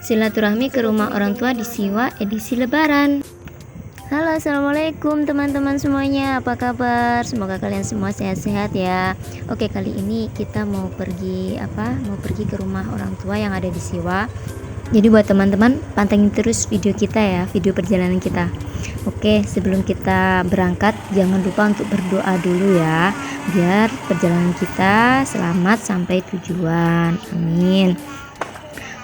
Silaturahmi ke rumah orang tua di Siwa edisi Lebaran. Halo, assalamualaikum teman-teman semuanya, apa kabar? Semoga kalian semua sehat-sehat ya. Oke, kali ini kita mau pergi ke rumah orang tua yang ada di Siwa. Jadi buat teman-teman, pantengin terus video kita ya, video perjalanan kita. Oke, sebelum kita berangkat jangan lupa untuk berdoa dulu ya, biar perjalanan kita selamat sampai tujuan. Amin.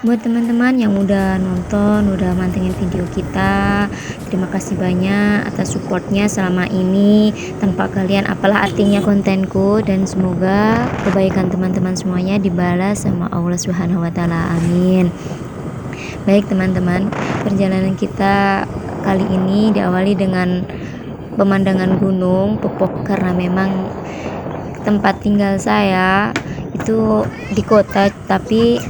Buat teman-teman yang udah nonton, udah mantengin video kita, terima kasih banyak atas supportnya selama ini. Tanpa kalian apalah artinya kontenku, dan semoga kebaikan teman-teman semuanya dibalas sama Allah Subhanahu wa taala. Amin. Baik teman-teman, perjalanan kita kali ini diawali dengan pemandangan gunung Pepok, karena memang tempat tinggal saya itu di kota tapi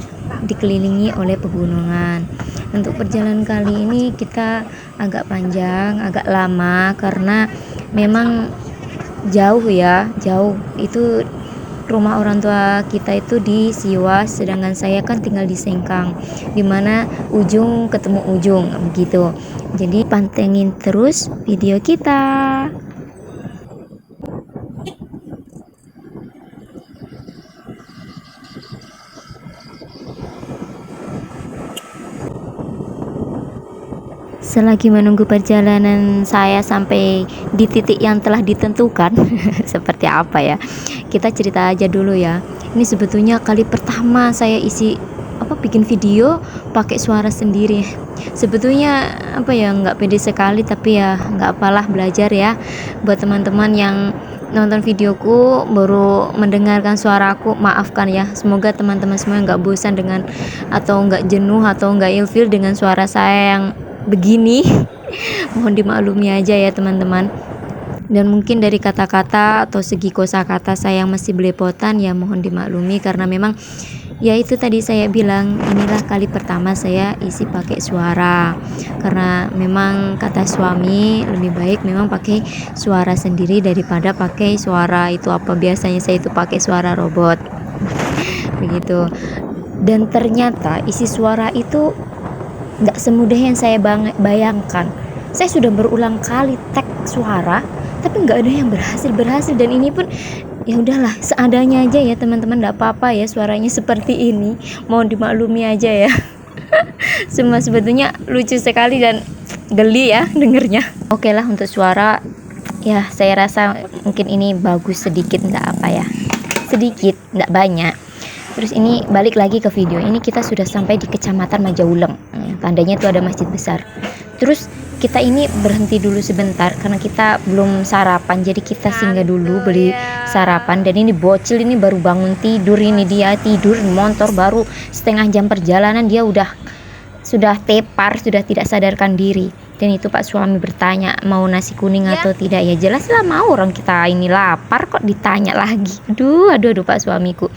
dikelilingi oleh pegunungan. Untuk perjalanan kali ini kita agak panjang, agak lama karena memang jauh. Itu rumah orang tua kita itu di Siwa, sedangkan saya kan tinggal di Sengkang, dimana ujung ketemu ujung begitu. Jadi pantengin terus video kita. Selagi menunggu perjalanan saya sampai di titik yang telah ditentukan seperti apa ya, kita cerita aja dulu ya. Ini sebetulnya kali pertama saya bikin video pakai suara sendiri. Sebetulnya nggak pede sekali, tapi ya nggak apalah, belajar ya. Buat teman-teman yang nonton videoku baru mendengarkan suaraku, maafkan ya. Semoga teman-teman semua nggak bosan dengan, atau nggak jenuh, atau nggak ilfil dengan suara saya yang begini. Mohon dimaklumi aja ya teman-teman. Dan mungkin dari kata-kata atau segi kosakata saya yang masih belepotan, ya mohon dimaklumi, karena memang ya itu tadi saya bilang, inilah kali pertama saya isi pakai suara, karena memang kata suami lebih baik memang pakai suara sendiri daripada pakai suara itu biasanya saya itu pakai suara robot begitu. Dan ternyata isi suara itu nggak semudah yang saya bayangkan. Saya sudah berulang kali tag suara, tapi nggak ada yang berhasil. Dan ini pun ya udahlah, seadanya aja ya teman-teman, nggak apa-apa ya suaranya seperti ini, mohon dimaklumi aja ya. Semua sebetulnya lucu sekali dan geli ya dengernya. Oke lah, untuk suara ya saya rasa mungkin ini bagus sedikit, nggak apa ya, sedikit nggak banyak. Terus ini balik lagi ke video ini, kita sudah sampai di Kecamatan Majauleng. Tandanya itu ada masjid besar. Terus kita ini berhenti dulu sebentar karena kita belum sarapan, jadi kita singgah dulu beli sarapan. Dan ini bocil ini baru bangun tidur, ini dia tidur di motor baru setengah jam perjalanan, dia sudah tepar, sudah tidak sadarkan diri. Dan itu Pak suami bertanya mau nasi kuning atau tidak. Ya jelas lah mau, orang kita ini lapar kok ditanya lagi. Aduh Pak suamiku.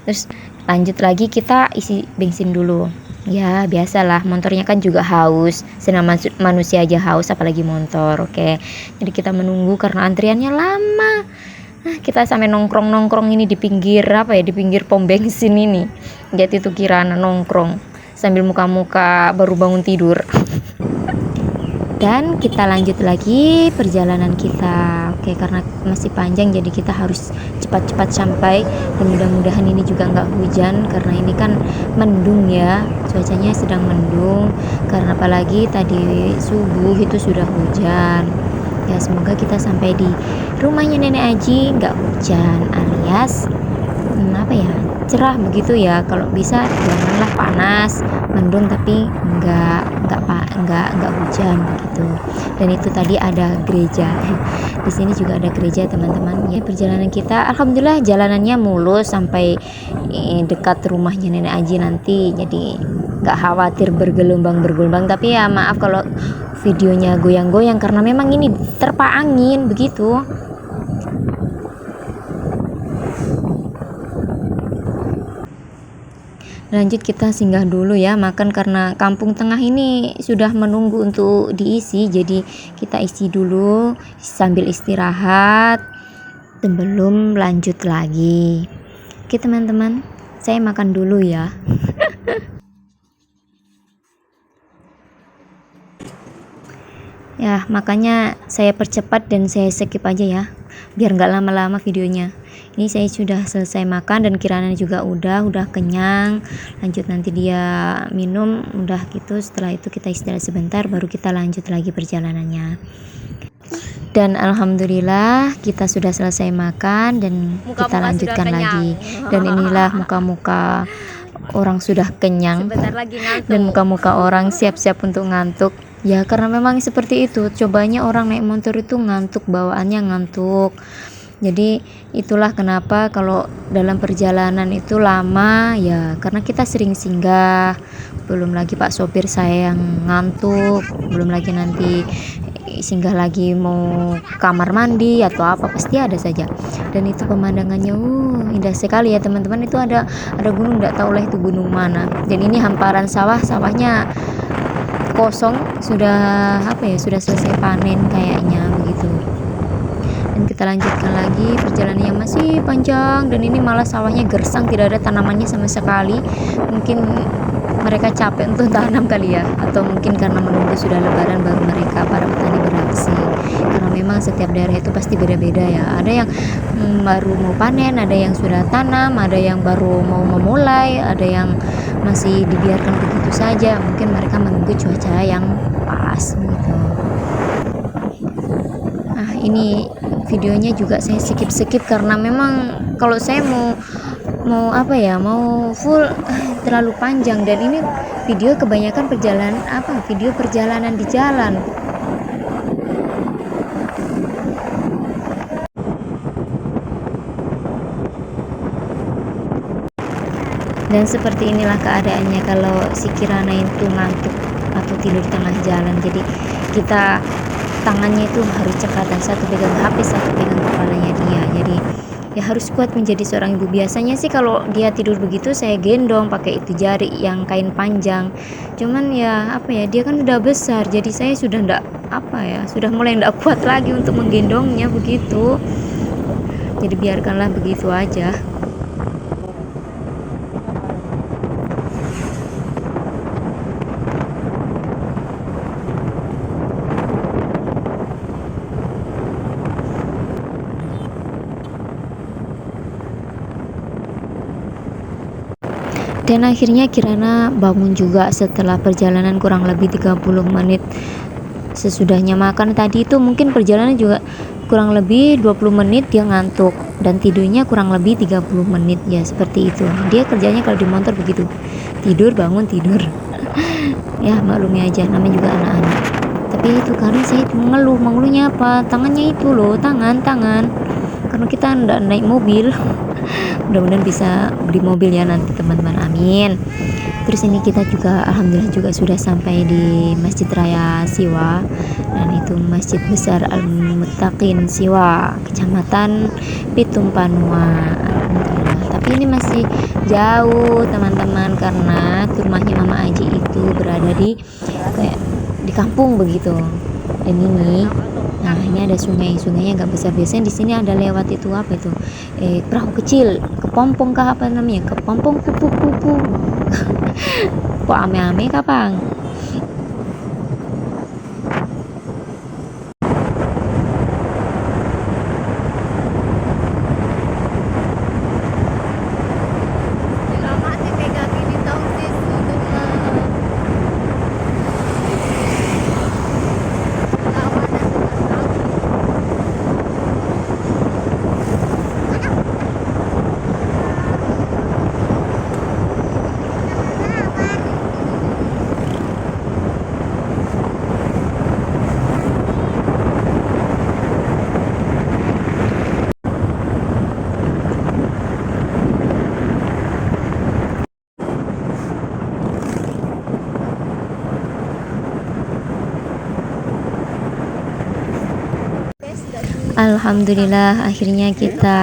Terus lanjut lagi, kita isi bensin dulu. Ya biasalah, motornya kan juga haus, senang manusia aja haus apalagi motor. Oke, jadi kita menunggu karena antriannya lama. Kita sampai nongkrong ini di pinggir di pinggir pom bensin ini. Jadi itu Kirana nongkrong sambil muka-muka baru bangun tidur. Dan kita lanjut lagi perjalanan kita. Oke, karena masih panjang jadi kita harus cepat-cepat sampai. Dan mudah-mudahan ini juga nggak hujan, karena ini kan mendung ya, cuacanya sedang mendung. Karena apalagi tadi subuh itu sudah hujan. Ya semoga kita sampai di rumahnya Nenek Aji nggak hujan, alias cerah begitu ya. Kalau bisa janganlah panas, mendung tapi enggak hujan begitu. Dan itu tadi ada gereja. Di sini juga ada gereja teman-teman. Ya perjalanan kita alhamdulillah jalanannya mulus sampai dekat rumahnya Nenek Aji nanti. Jadi nggak khawatir bergelombang. Tapi ya maaf kalau videonya goyang-goyang karena memang ini terpa angin begitu. Lanjut kita singgah dulu ya, makan, karena kampung tengah ini sudah menunggu untuk diisi. Jadi kita isi dulu sambil istirahat sebelum lanjut lagi. Oke teman-teman, saya makan dulu ya. Ya, makanya saya percepat dan saya skip aja ya, biar nggak lama-lama videonya. Ini saya sudah selesai makan dan Kirana juga udah kenyang. Lanjut nanti dia minum, udah gitu. Setelah itu kita istirahat sebentar, baru kita lanjut lagi perjalanannya. Dan alhamdulillah kita sudah selesai makan dan kita lanjutkan lagi. Dan inilah muka-muka orang sudah kenyang dan muka-muka orang siap-siap untuk ngantuk. Ya karena memang seperti itu, cobanya orang naik motor itu ngantuk, bawaannya ngantuk. Jadi itulah kenapa kalau dalam perjalanan itu lama ya, karena kita sering singgah. Belum lagi Pak sopir saya yang ngantuk, belum lagi nanti singgah lagi mau kamar mandi atau apa, pasti ada saja. Dan itu pemandangannya indah sekali ya teman-teman. Itu ada gunung, nggak tahu lah itu gunung mana. Dan ini hamparan sawahnya kosong, sudah sudah selesai panen kayaknya begitu. Dan kita lanjutkan lagi perjalanan yang masih panjang, dan ini malah sawahnya gersang, tidak ada tanamannya sama sekali. Mungkin mereka capek untuk tanam kali ya, atau mungkin karena menunggu sudah lebaran baru mereka para petani beraksi. Karena memang setiap daerah itu pasti beda-beda ya, ada yang baru mau panen, ada yang sudah tanam, ada yang baru mau memulai, ada yang masih dibiarkan begitu saja. Mungkin mereka menunggu cuaca yang pas gitu. Nah ini videonya juga saya skip karena memang kalau saya mau full terlalu panjang, dan ini video kebanyakan video perjalanan di jalan. Dan seperti inilah keadaannya kalau si Kirana itu ngantuk atau tidur tengah jalan. Jadi kita tangannya itu harus cekatan, satu pegang HP, satu pegang kepalanya dia. Jadi ya harus kuat menjadi seorang ibu. Biasanya sih kalau dia tidur begitu saya gendong pakai itu jari yang kain panjang. Cuman ya dia kan udah besar, jadi saya sudah sudah mulai ndak kuat lagi untuk menggendongnya begitu. Jadi biarkanlah begitu aja. Dan akhirnya Kirana bangun juga setelah perjalanan kurang lebih 30 menit. Sesudahnya makan tadi itu mungkin perjalanan juga kurang lebih 20 menit dia ngantuk, dan tidurnya kurang lebih 30 menit ya, seperti itu. Dia kerjanya kalau di motor begitu, tidur bangun tidur. Ya maklumi aja, namanya juga anak-anak. Tapi itu karena saya mengeluhnya apa, tangannya itu loh, tangan karena kita ndak naik mobil. Mudah-mudahan bisa beli mobil ya nanti teman-teman, amin. Terus ini kita juga alhamdulillah juga sudah sampai di Masjid Raya Siwa, dan itu Masjid Besar Al-Muttaqin Siwa, Kecamatan Pitung Panua. Alhamdulillah. Tapi ini masih jauh teman-teman, karena rumahnya Mama Aji itu berada di kampung begitu. Dan ini ada sungainya nggak besar. Biasanya di sini ada lewat itu perahu kecil, kepompong kah apa namanya, kepompong kupu-kupu. Kok ame-ame kapang. Alhamdulillah akhirnya kita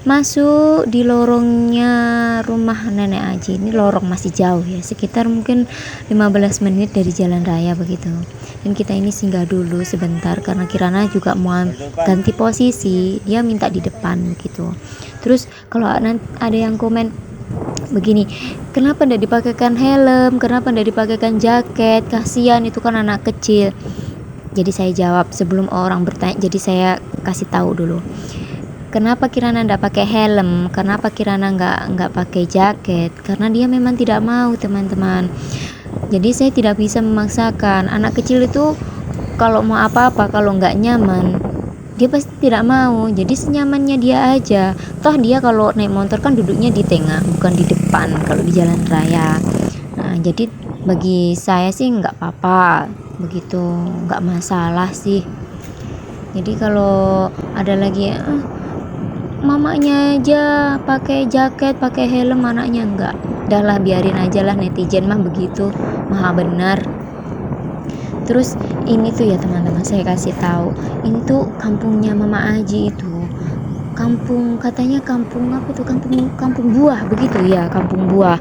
masuk di lorongnya rumah Nenek Aji. Ini lorong masih jauh ya, sekitar mungkin 15 menit dari jalan raya begitu. Dan kita ini singgah dulu sebentar karena Kirana juga mau ganti posisi, dia minta di depan gitu. Terus kalau ada yang komen begini, kenapa tidak dipakaikan helm, kenapa tidak dipakaikan jaket, kasihan itu kan anak kecil. Jadi saya jawab sebelum orang bertanya, jadi saya kasih tahu dulu. Kenapa Kirana nggak pakai helm? Kenapa Kirana nggak pakai jaket? Karena dia memang tidak mau, teman-teman. Jadi saya tidak bisa memaksakan. Anak kecil itu kalau mau apa-apa, kalau nggak nyaman, dia pasti tidak mau. Jadi senyamannya dia aja. Toh dia kalau naik motor kan duduknya di tengah, bukan di depan kalau di jalan raya. Nah, jadi bagi saya sih nggak apa-apa, begitu, nggak masalah sih. Jadi kalau ada lagi mamanya aja pakai jaket, pakai helm, anaknya enggak. Udahlah biarin aja lah, netizen mah begitu, maha benar. Terus ini tuh ya teman-teman, saya kasih tahu, ini tuh kampungnya Mama Aji itu. Kampung, katanya kampung apa tuh, kampung buah begitu ya, kampung buah.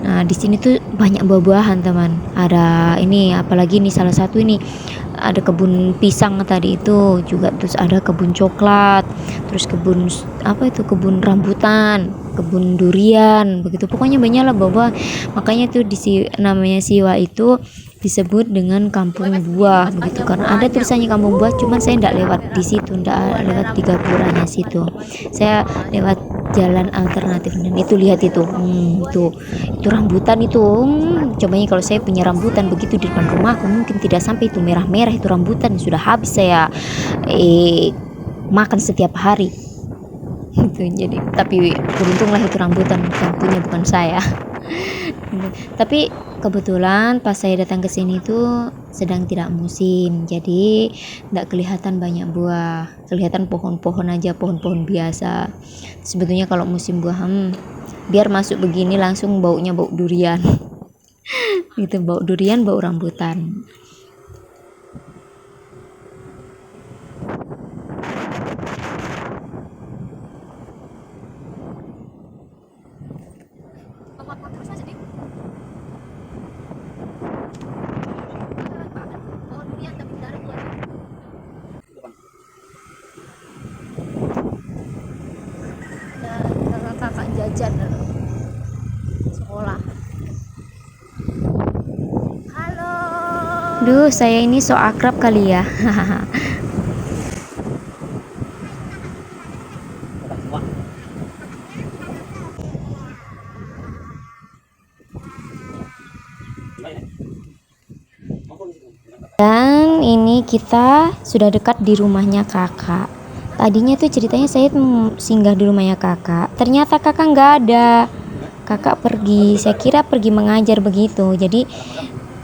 Nah, di sini tuh banyak buah-buahan, teman. Ada ini, apalagi nih salah satu ini ada kebun pisang tadi itu juga, terus ada kebun coklat, terus kebun apa itu, kebun rambutan, kebun durian begitu, pokoknya banyak lah buah-buah. Makanya tuh namanya Siwa itu disebut dengan kampung buah begitu, karena ada tulisannya kampung buah, cuman saya tidak lewat di situ, tidak lewat di gapuranya situ, saya lewat jalan alternatif. Dan itu lihat itu, itu rambutan itu, cobanya kalau saya punya rambutan begitu di depan rumahku, mungkin tidak sampai itu merah-merah itu rambutan, sudah habis saya makan setiap hari itu. Jadi tapi beruntunglah itu rambutan punya, bukan saya. Tapi kebetulan pas saya datang ke sini tuh sedang tidak musim, jadi tidak kelihatan banyak buah, kelihatan pohon-pohon aja, pohon-pohon biasa. Sebetulnya kalau musim buah, biar masuk begini langsung baunya bau durian. Gitu, bau durian, bau rambutan. Kakak jajan sekolah. Halo. Duh, saya ini so akrab kali ya. Dan ini kita sudah dekat di rumahnya kakak. Tadinya tuh ceritanya saya singgah di rumahnya kakak, ternyata kakak nggak ada, kakak pergi, saya kira pergi mengajar begitu. Jadi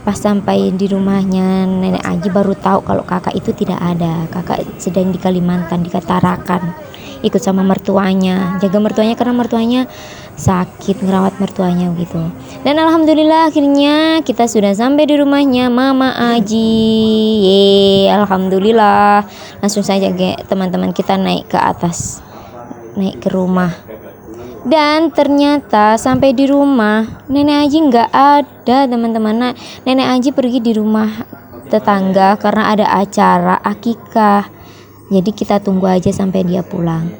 pas sampai di rumahnya nenek Aji baru tahu kalau kakak itu tidak ada. Kakak sedang di Kalimantan, di Tarakan, ikut sama mertuanya, jaga mertuanya karena mertuanya sakit, ngerawat mertuanya gitu. Dan alhamdulillah akhirnya kita sudah sampai di rumahnya Mama Aji. Alhamdulillah. Langsung saja teman-teman kita naik ke atas, naik ke rumah. Dan ternyata sampai di rumah Nenek Aji nggak ada, teman-teman. Nenek Aji pergi di rumah tetangga karena ada acara akikah. Jadi kita tunggu aja sampai dia pulang.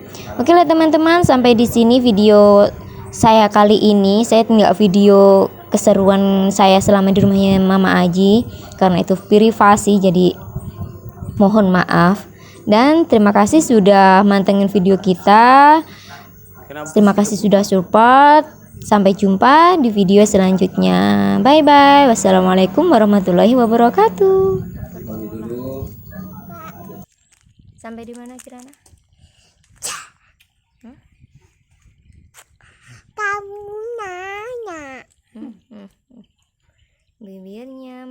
Oke lah teman-teman, sampai di sini video saya kali ini. Saya nggak video keseruan saya selama di rumahnya Mama Aji karena itu privasi, jadi mohon maaf. Dan terima kasih sudah mantengin video kita. Terima kasih sudah support. Sampai jumpa di video selanjutnya. Bye bye. Wassalamualaikum warahmatullahi wabarakatuh. Sampai di mana Kirana? Kamu nanya. Bibirnya